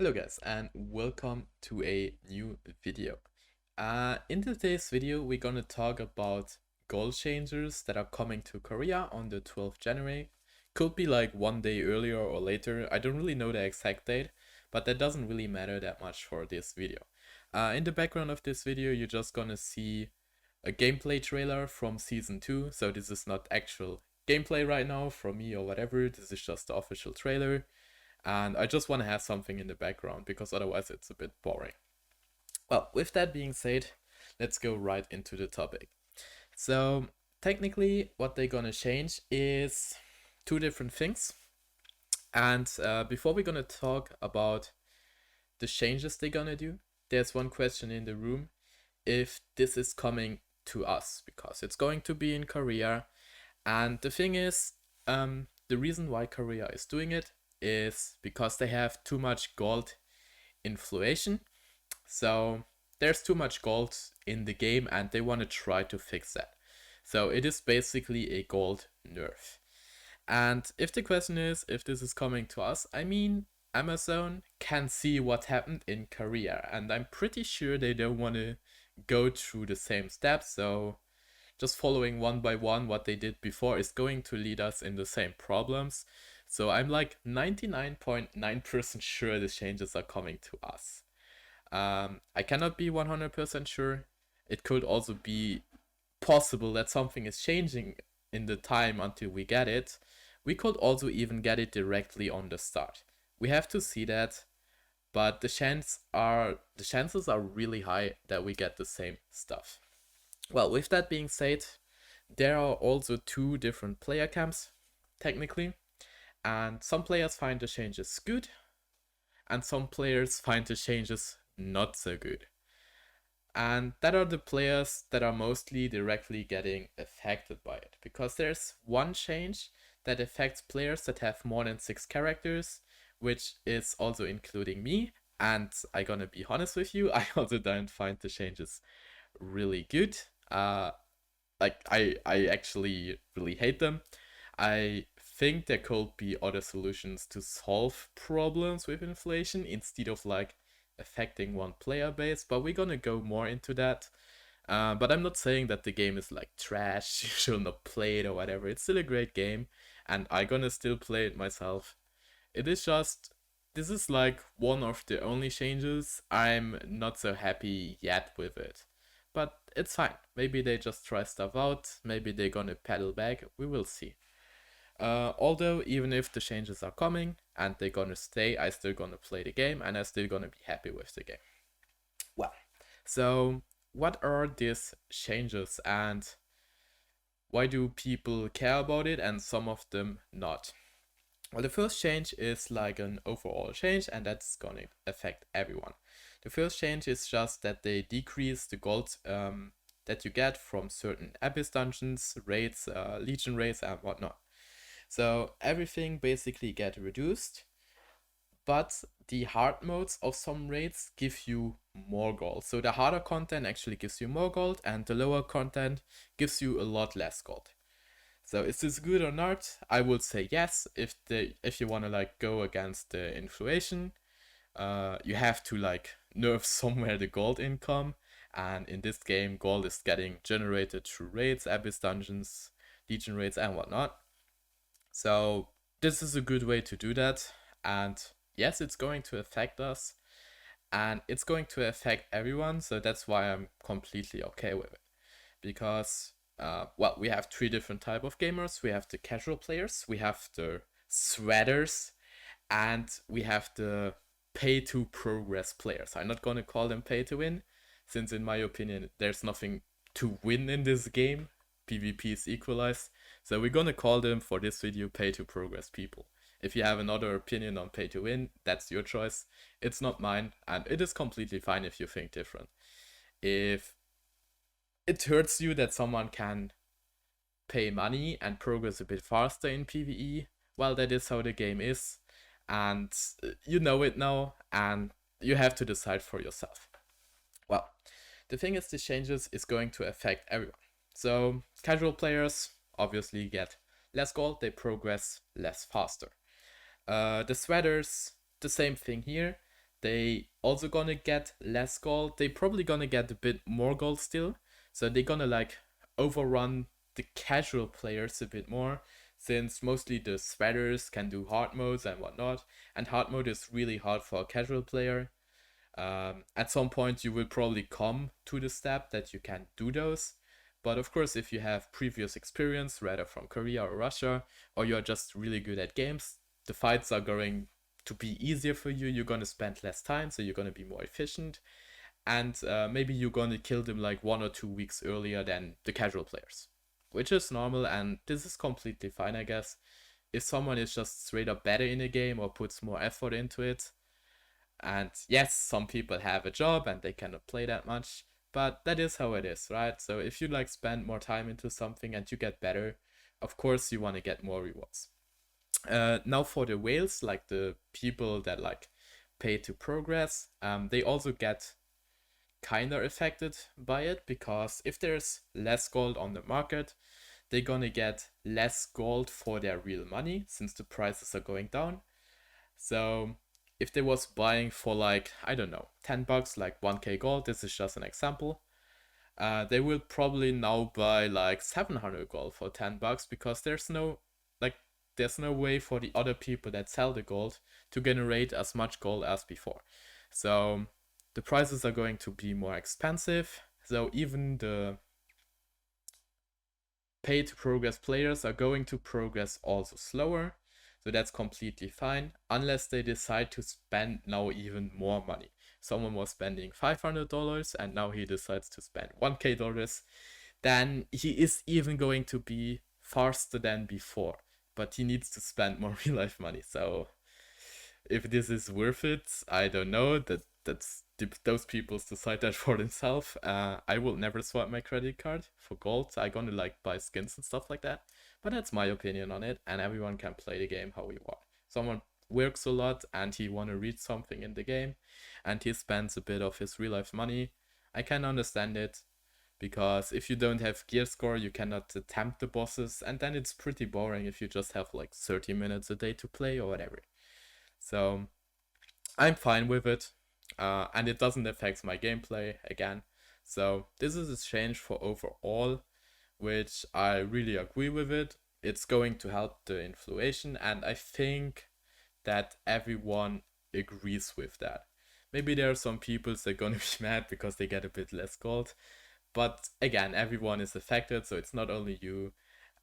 Hello guys and welcome to a new video. In today's video we're gonna talk about goal changers that are coming to Korea on the 12th January. Could be like one day earlier or later, I don't really know the exact date, but that doesn't really matter that much for this video. In the background of this video you're just gonna see a gameplay trailer from season 2, so this is not actual gameplay right now from me or whatever, this is just the official trailer. And I just want to have something in the background because otherwise it's a bit boring. Well, with that being said, let's go right into the topic. So technically what they're gonna change is two different things. And before we're gonna talk about the changes they're gonna do, there's one question in the room: if this is coming to us, because it's going to be in Korea. And the thing is, the reason why Korea is doing it is because they have too much gold inflation. So there's too much gold in the game and they want to try to fix that. So it is basically a gold nerf. And if the question is if this is coming to us, I mean, Amazon can see what happened in Korea and I'm pretty sure they don't want to go through the same steps. So just following one by one what they did before is going to lead us in the same problems. So I'm like 99.9% sure the changes are coming to us. I cannot be 100% sure. It could also be possible that something is changing in the time until we get it. We could also even get it directly on the start. We have to see that, but the chances are really high that we get the same stuff. Well, with that being said, there are also two different player camps, technically, and some players find the changes good, and some players find the changes not so good. And that are the players that are mostly directly getting affected by it, because there's one change that affects players that have more than 6 characters, which is also including me, and I gonna be honest with you, I also don't find the changes really good. I actually really hate them. I think there could be other solutions to solve problems with inflation instead of like affecting one player base, but we're gonna go more into that. But I'm not saying that the game is like trash, you should not play it or whatever. It's still a great game, and I'm gonna still play it myself. It is just, this is like one of the only changes. I'm not so happy yet with it. But it's fine. Maybe they just try stuff out. Maybe they're gonna pedal back. We will see. Although, even if the changes are coming and they're gonna stay, I still gonna play the game and I still gonna be happy with the game. Well, so what are these changes and why do people care about it and some of them not? Well, the first change is like an overall change and that's gonna affect everyone. The first change is just that they decrease the gold that you get from certain Abyss dungeons, raids, Legion raids and whatnot. So everything basically get reduced, but the hard modes of some raids give you more gold. So the harder content actually gives you more gold and the lower content gives you a lot less gold. So is this good or not? I would say yes. If you want to like go against the inflation, you have to like nerf somewhere the gold income, and in this game gold is getting generated through raids, abyss dungeons, legion raids and whatnot. So this is a good way to do that, and yes, it's going to affect us and it's going to affect everyone, so that's why I'm completely okay with it. Because well, we have three different type of gamers. We have the casual players, we have the sweaters, and we have the pay to progress players. I'm not gonna call them pay to win, since in my opinion there's nothing to win in this game. PvP is equalized, so we're gonna call them for this video pay to progress people. If you have another opinion on pay to win, that's your choice. It's not mine, and it is completely fine if you think different. If it hurts you that someone can pay money and progress a bit faster in PvE, well, that is how the game is, and you know it now, and you have to decide for yourself. Well, the thing is, the changes is going to affect everyone. So casual players obviously get less gold, they progress less faster. The sweaters, the same thing here. they also gonna get less gold. They probably gonna get a bit more gold still. So they're gonna like overrun the casual players a bit more, since mostly the sweaters can do hard modes and whatnot. And hard mode is really hard for a casual player. At some point, you will probably come to the step that you can do those. But of course, if you have previous experience, rather from Korea or Russia, or you're just really good at games, the fights are going to be easier for you. You're going to spend less time, so you're going to be more efficient. And maybe you're going to kill them like 1 or 2 weeks earlier than the casual players, which is normal. And this is completely fine, I guess. If someone is just straight up better in a game or puts more effort into it, and yes, some people have a job and they cannot play that much, but that is how it is, right? So if you like spend more time into something and you get better, of course you want to get more rewards. Now for the whales, like the people that like pay to progress, they also get kind of affected by it, because if there's less gold on the market, they're gonna get less gold for their real money since the prices are going down. So if they was buying for like, I don't know, $10, like 1k gold, this is just an example, they will probably now buy like 700 gold for $10, because like there's no way for the other people that sell the gold to generate as much gold as before. So the prices are going to be more expensive. So even the pay to progress players are going to progress also slower. So that's completely fine, unless they decide to spend now even more money. Someone was spending $500 and now he decides to spend $1k, then he is even going to be faster than before, but he needs to spend more real life money. So if this is worth it, I don't know. That's those people's decide that for themselves. I will never swipe my credit card for gold. I gonna like buy skins and stuff like that. But that's my opinion on it, and everyone can play the game how he want. Someone works a lot and he wanna read something in the game, and he spends a bit of his real life money. I can understand it, because if you don't have gear score, you cannot attempt the bosses, and then it's pretty boring if you just have like 30 minutes a day to play or whatever. So I'm fine with it, and it doesn't affect my gameplay again. So this is a change for overall, which I really agree with it. It's going to help the inflation, and I think that everyone agrees with that. Maybe there are some people that are gonna be mad because they get a bit less gold, but again, everyone is affected, so it's not only you,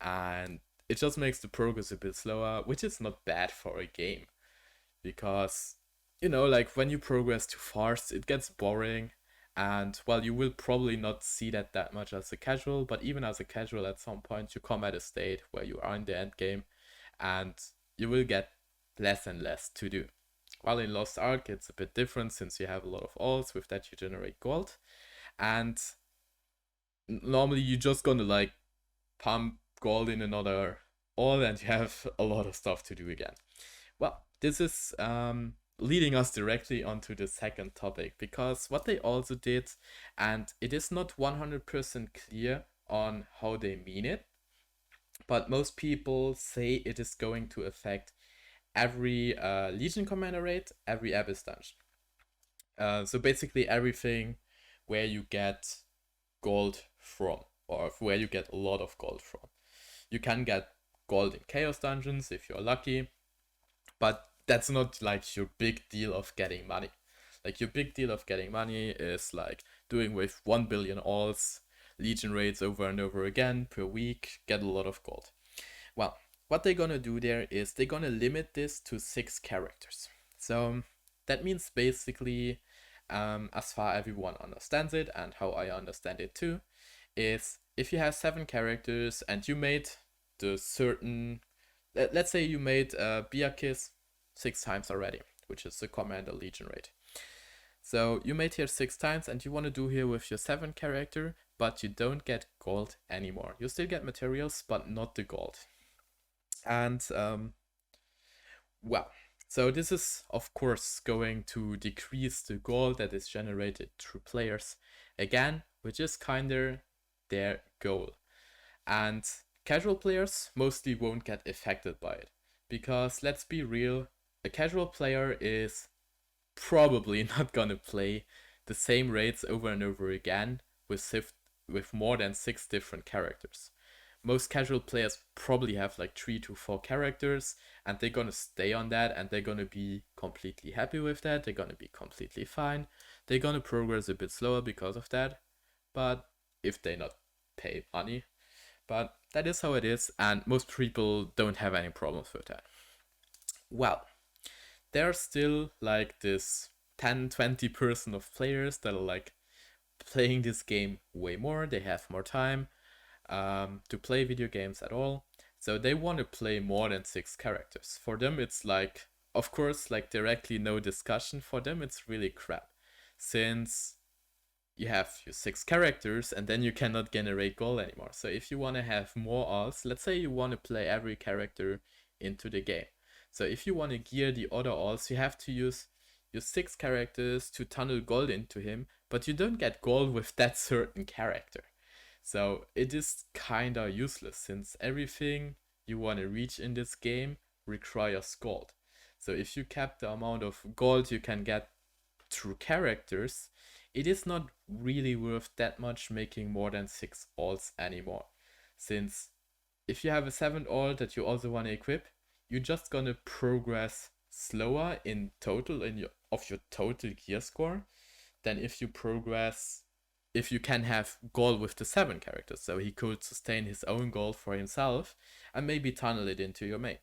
and it just makes the progress a bit slower, which is not bad for a game, because like when you progress too fast, it gets boring. And well, you will probably not see that much as a casual, but even as a casual, at some point you come at a state where you are in the end game and you will get less and less to do. While in Lost Ark it's a bit different, since you have a lot of alts. With that you generate gold, and normally you're just gonna like pump gold in another all, and you have a lot of stuff to do again. Well, this is leading us directly onto the second topic, because what they also did, and it is not 100% clear on how they mean it, but most people say it is going to affect every Legion Commander raid, every Abyss dungeon. So basically everything where you get gold from, or where you get a lot of gold from. You can get gold in Chaos dungeons if you're lucky, but that's not like your big deal of getting money. Like your big deal of getting money is like doing with 1 billion alts, Legion raids over and over again per week, get a lot of gold. Well, what they're gonna do there is they're gonna limit this to 6 characters. So that means basically, as far everyone understands it and how I understand it too, is if you have 7 characters and you made the certain, let's say you made Biakis 6 times already, which is the Commander Legion raid. So you made here 6 times and you want to do here with your 7 character, but you don't get gold anymore. You still get materials, but not the gold. And well, so this is of course going to decrease the gold that is generated through players again, which is kinda their goal. And casual players mostly won't get affected by it, because let's be real, a casual player is probably not gonna play the same raids over and over again with more than 6 different characters. Most casual players probably have like 3 to 4 characters, and they're gonna stay on that, and they're gonna be completely happy with that. They're gonna be completely fine. They're gonna progress a bit slower because of that, but if they not pay money, but that is how it is, and most people don't have any problems with that. Well, there are still like this 10-20% of players that are like playing this game way more. They have more time to play video games at all. So they want to play more than 6 characters. For them, it's like, of course, like directly no discussion. For them, it's really crap. Since you have your 6 characters and then you cannot generate gold anymore. So if you want to have more alts, let's say you want to play every character into the game. So if you want to gear the other alts, you have to use your 6 characters to tunnel gold into him, but you don't get gold with that certain character. So it is kinda useless since everything you want to reach in this game requires gold. So if you cap the amount of gold you can get through characters, it is not really worth that much making more than 6 alts anymore. Since if you have a 7th alt that you also want to equip, you're just gonna progress slower in total in your total gear score than if you can have goal with the 7 characters. So he could sustain his own goal for himself and maybe tunnel it into your main.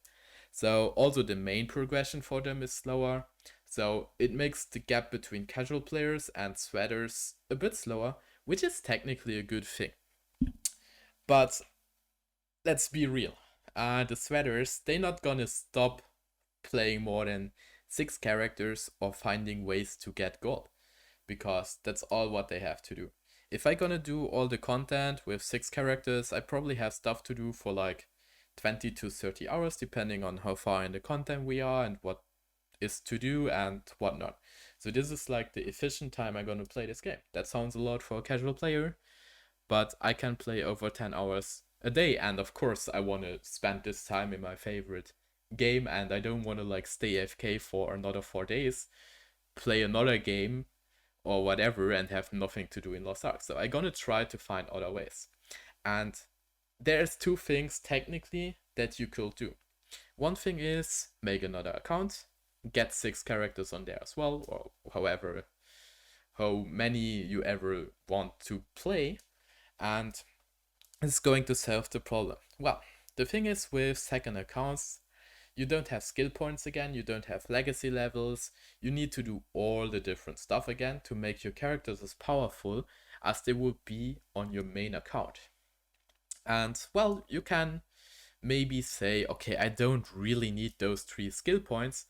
So also the main progression for them is slower. So it makes the gap between casual players and sweaters a bit slower, which is technically a good thing. But let's be real. The sweaters, they're not gonna stop playing more than 6 characters or finding ways to get gold, because that's all what they have to do. If I gonna do all the content with 6 characters, I probably have stuff to do for like 20 to 30 hours, depending on how far in the content we are and what is to do and whatnot. So this is like the efficient time I'm gonna play this game. That sounds a lot for a casual player, but I can play over 10 hours a day, and of course I want to spend this time in my favorite game, and I don't want to like stay AFK for another 4 days, play another game or whatever, and have nothing to do in Lost Ark. So I'm gonna try to find other ways. And there's 2 things technically that you could do. One thing is make another account, get 6 characters on there as well, or however, how many you ever want to play, and it's going to solve the problem. Well, the thing is with second accounts, you don't have skill points again, you don't have legacy levels, you need to do all the different stuff again to make your characters as powerful as they would be on your main account. And well, you can maybe say, okay, I don't really need those 3 skill points,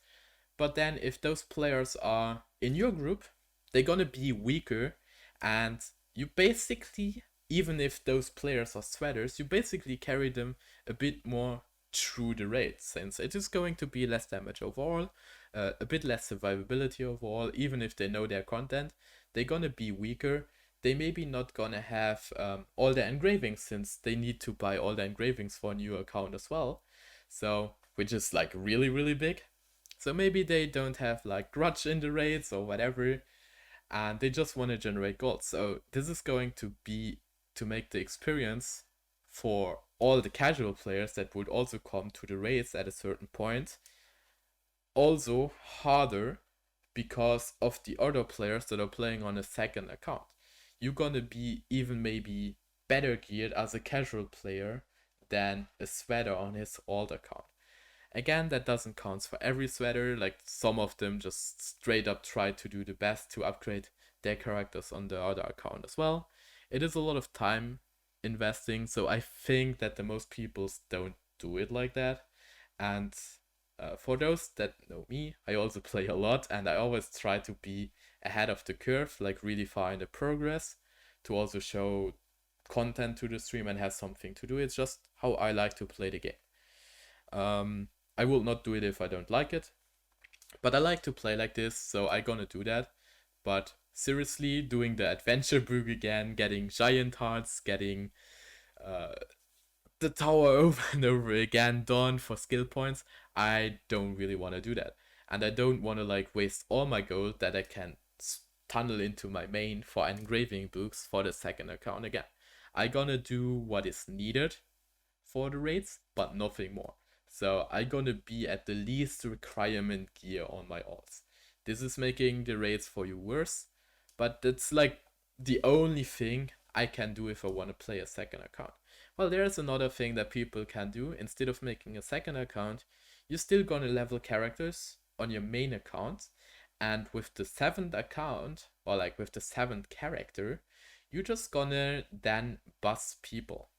but then if those players are in your group, they're gonna be weaker, and you basically, even if those players are sweaters, you basically carry them a bit more through the raid, since it is going to be less damage overall, a bit less survivability overall. Even if they know their content, they're gonna be weaker. They maybe not gonna have all the engravings, since they need to buy all the engravings for a new account as well, so which is like really really big. So maybe they don't have like grudge in the raids or whatever, and they just want to generate gold. So this is going to be to make the experience for all the casual players that would also come to the raids at a certain point also harder, because of the other players that are playing on a second account. You're gonna be even maybe better geared as a casual player than a sweater on his alt account. Again, that doesn't count for every sweater, like some of them just straight up try to do the best to upgrade their characters on the other account as well. It is a lot of time investing, so I think that the most people don't do it like that. And for those that know me, I also play a lot, and I always try to be ahead of the curve, like really far in the progress, to also show content to the stream and have something to do. It's just how I like to play the game. I will not do it if I don't like it, but I like to play like this, so I gonna do that. But seriously, doing the adventure book again, getting giant hearts, getting the tower over and over again done for skill points, I don't really want to do that. and I don't want to like waste all my gold that I can tunnel into my main for engraving books for the second account again. I gonna do what is needed for the raids, but nothing more. So I gonna be at the least requirement gear on my alts. This is making the raids for you worse, but that's like the only thing I can do if I want to play a second account. Well, there's another thing that people can do. Instead of making a second account, you're still gonna level characters on your main account, and with the seventh account, or like with the seventh character, you're just gonna then bus people.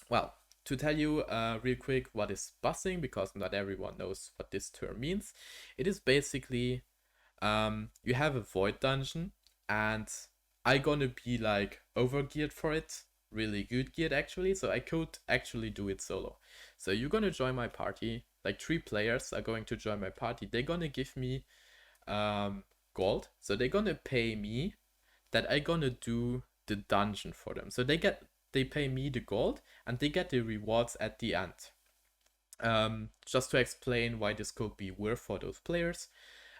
Well, to tell you real quick what is bussing, because not everyone knows what this term means, it is basically you have a void dungeon, and I gonna be like overgeared for it, really good geared actually, so I could actually do it solo. So you're gonna join my party, like 3 players are going to join my party. They're gonna give me gold, so they're gonna pay me that I gonna do the dungeon for them. So they pay me the gold and they get the rewards at the end. Just to explain why this could be worth for those players.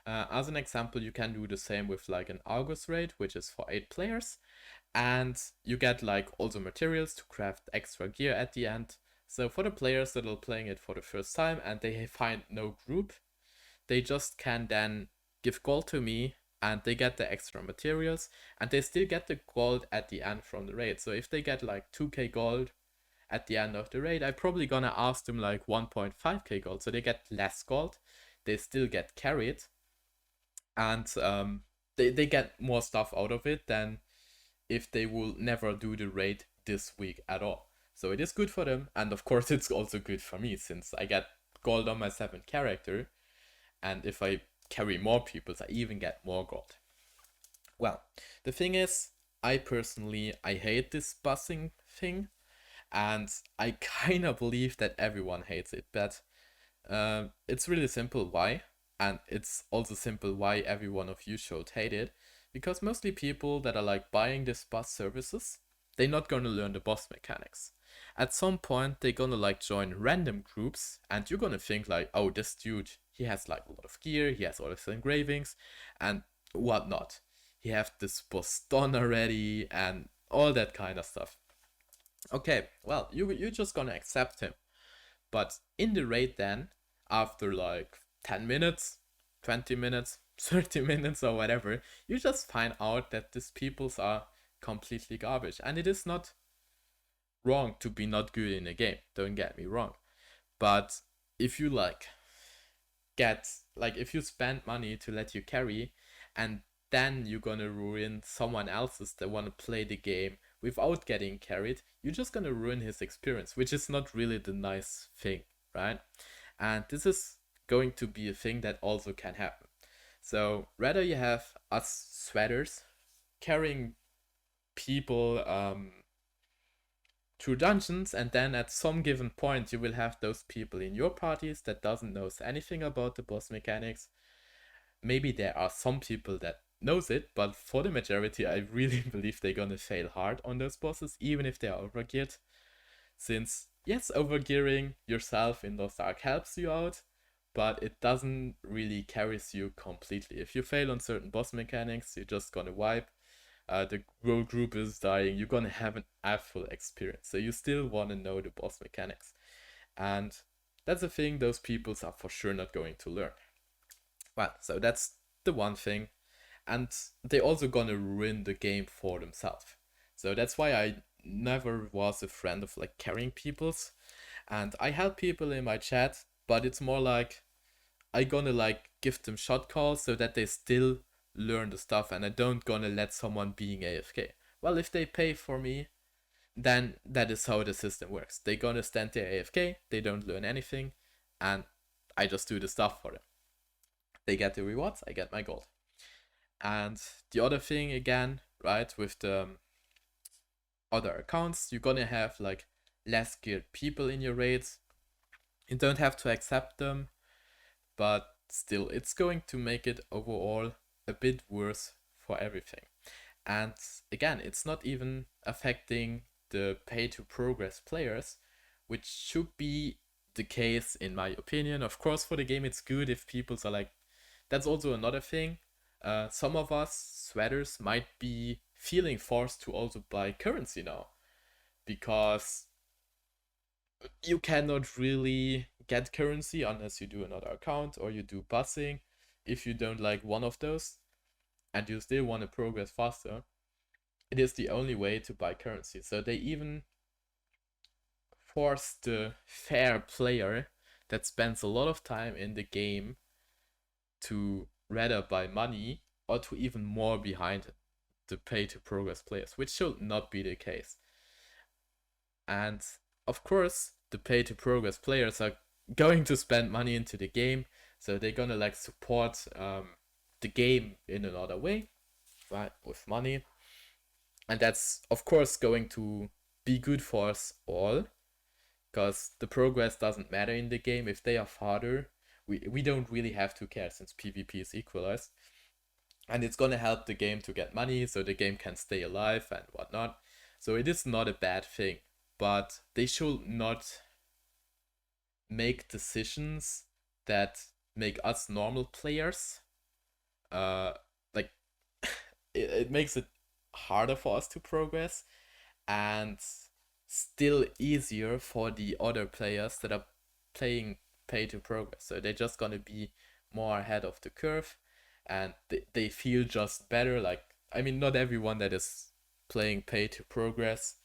As an example, you can do the same with like an August raid, which is for 8 players, and you get like all the materials to craft extra gear at the end. So for the players that are playing it for the first time and they find no group, they just can then give gold to me and they get the extra materials and they still get the gold at the end from the raid. So if they get like 2k gold at the end of the raid, I'm probably gonna ask them like 1.5k gold, so they get less gold, they still get carried, and they get more stuff out of it than if they will never do the raid this week at all. So it is good for them, and of course it's also good for me since I get gold on my 7th character, and if I carry more people, I even get more gold. Well, the thing is, I personally, I hate this busing thing, and I kind of believe that everyone hates it, but it's really simple why, and it's also simple why every one of you should hate it, because mostly people that are like buying this bus services, they're not gonna learn the boss mechanics. At some point, they're gonna like join random groups, and you're gonna think like, oh, this dude, he has like a lot of gear, he has all of the engravings, and whatnot. He have this boss done already, and all that kind of stuff. Okay, well, you're just gonna accept him. But in the raid then, after like 10 minutes, 20 minutes, 30 minutes or whatever, you just find out that these peoples are completely garbage. And it is not wrong to be not good in a game, don't get me wrong. But if you like if you spend money to let you carry, and then you're gonna ruin someone else's that wanna play the game without getting carried, you're just gonna ruin his experience, which is not really the nice thing, right? And this is going to be a thing that also can happen. So rather you have us sweaters carrying people through dungeons, and then at some given point you will have those people in your parties that doesn't know anything about the boss mechanics. Maybe there are some people that knows it, but for the majority I really believe they're gonna fail hard on those bosses, even if they are overgeared. Since yes, overgearing yourself in those dark helps you out, but it doesn't really carries you completely. If you fail on certain boss mechanics, you're just gonna wipe. The whole group is dying. You're gonna have an awful experience. So you still want to know the boss mechanics, and that's a thing those peoples are for sure not going to learn. Well, so that's the one thing, and they also gonna ruin the game for themselves. So that's why I never was a friend of like carrying peoples, and I help people in my chat, but it's more like I gonna like give them shot calls so that they still learn the stuff, and I don't gonna let someone being AFK. Well, if they pay for me, then that is how the system works. They gonna stand there AFK, they don't learn anything, and I just do the stuff for them. They get the rewards, I get my gold. And the other thing again, right, with the other accounts, you're gonna have like less geared people in your raids. You don't have to accept them, but still, it's going to make it overall a bit worse for everything. And again, it's not even affecting the pay to progress players, which should be the case in my opinion. Of course, for the game, it's good if people are like that's also another thing. Some of us sweaters might be feeling forced to also buy currency now because you cannot really get currency unless you do another account or you do busing. If you don't like one of those and you still want to progress faster, it is the only way to buy currency. So they even force the fair player that spends a lot of time in the game to rather buy money or to even more behind the pay to progress players, which should not be the case. And of course, the pay to progress players are going to spend money into the game, so they're gonna like support the game in another way, right, with money. And that's of course going to be good for us all, because the progress doesn't matter in the game. If they are farther, we don't really have to care since PvP is equalized. And it's gonna help the game to get money so the game can stay alive and whatnot. So it is not a bad thing, but they should not make decisions that make us normal players like it makes it harder for us to progress and still easier for the other players that are playing pay to progress. So they're just gonna be more ahead of the curve and they feel just better. Like, I mean, not everyone that is playing pay to progress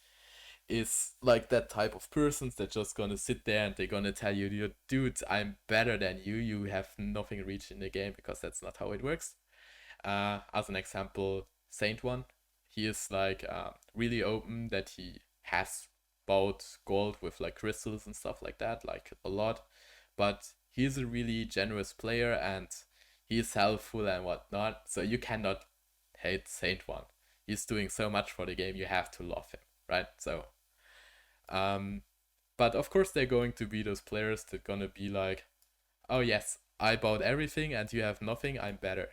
is like that type of persons that just gonna sit there and they're gonna tell you, dude, I'm better than you, you have nothing reached in the game, because that's not how it works. As an example, Saint One, he is like really open that he has bought gold with like crystals and stuff like that, like a lot. But he's a really generous player and he's helpful and whatnot. So you cannot hate Saint One. He's doing so much for the game. You have to love him, right? So, um, but of course they're going to be those players that gonna be like, oh yes, I bought everything and you have nothing. I'm better,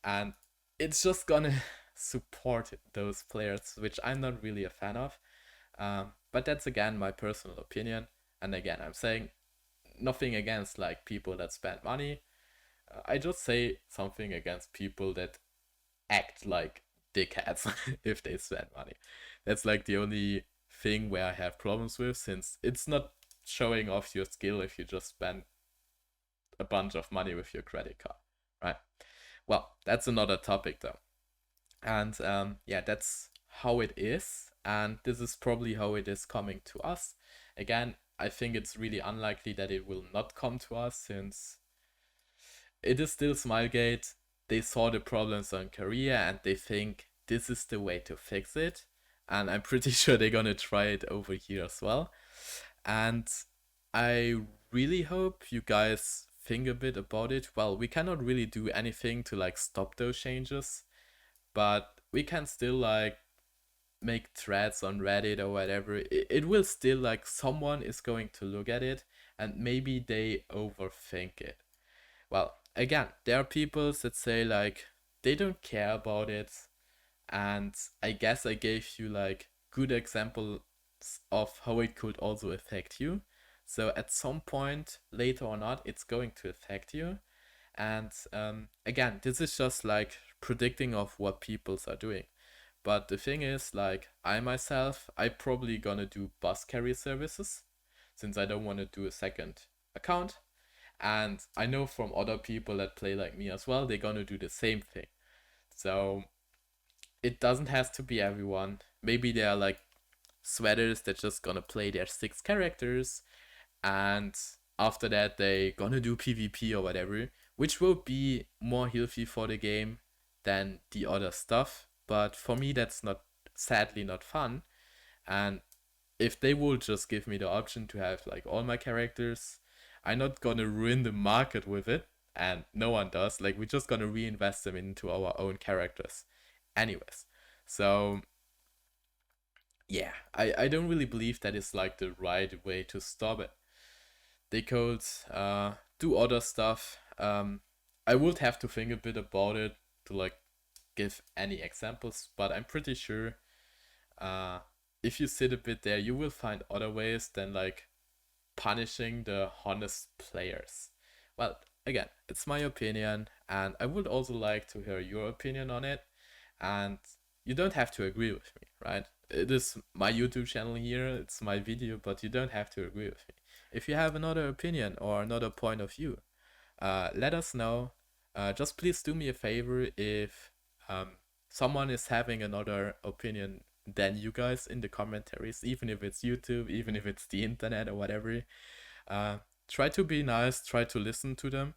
and it's just gonna support those players, which I'm not really a fan of. But that's again my personal opinion, and again I'm saying nothing against like people that spend money. I just say something against people that act like dickheads if they spend money. That's like the only thing where I have problems with, since it's not showing off your skill if you just spend a bunch of money with your credit card, right? Well, that's another topic though. And yeah, that's how it is. And this is probably how it is coming to us. Again, I think it's really unlikely that it will not come to us, since it is still Smilegate. They saw the problems on Korea and they think this is the way to fix it. And I'm pretty sure they're gonna try it over here as well. And I really hope you guys think a bit about it. Well, we cannot really do anything to like stop those changes, but we can still like make threads on Reddit or whatever. It will still like someone is going to look at it and maybe they overthink it. Well, again, there are people that say like they don't care about it, and I guess I gave you like good examples of how it could also affect you. So at some point, later or not, it's going to affect you. And again, this is just like predicting of what peoples are doing. But the thing is, like I myself, I probably gonna do bus carry services, since I don't want to do a second account. And I know from other people that play like me as well, they're gonna do the same thing. So it doesn't have to be everyone. Maybe there are like sweaters that just gonna play their 6 characters, and after that they gonna do PvP or whatever, which will be more healthy for the game than the other stuff. But for me, that's not, sadly, not fun. And if they will just give me the option to have like all my characters, I'm not gonna ruin the market with it, and no one does. Like, we're just gonna reinvest them into our own characters anyways. So yeah, I don't really believe that is like the right way to stop it. They could do other stuff. I would have to think a bit about it to like give any examples, but I'm pretty sure uh, if you sit a bit there, you will find other ways than like punishing the honest players. Well, again, it's my opinion, and I would also like to hear your opinion on it. And you don't have to agree with me, right? It is my YouTube channel here, it's my video, but you don't have to agree with me. If you have another opinion or another point of view, let us know. Just please do me a favor if someone is having another opinion than you guys in the commentaries, even if it's YouTube, even if it's the internet or whatever. Uh, Try to be nice, try to listen to them,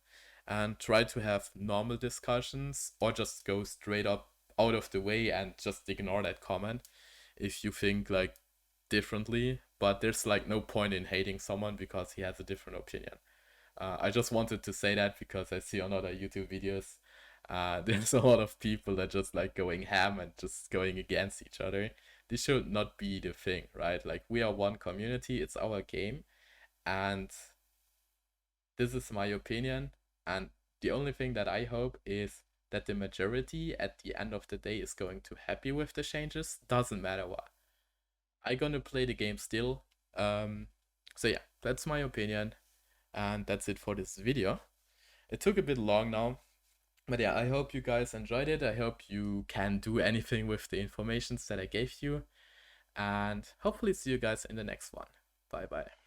and try to have normal discussions, or just go straight up out of the way and just ignore that comment if you think like differently. But there's like no point in hating someone because he has a different opinion. I just wanted to say that because I see on other YouTube videos, there's a lot of people that just like going ham and just going against each other. This should not be the thing, right? Like, we are one community, it's our game, and this is my opinion. And the only thing that I hope is that the majority at the end of the day is going to happy with the changes. Doesn't matter what. I gonna play the game still. So yeah, that's my opinion, and that's it for this video. It took a bit long now, but yeah, I hope you guys enjoyed it. I hope you can do anything with the informations that I gave you, and hopefully see you guys in the next one. Bye bye.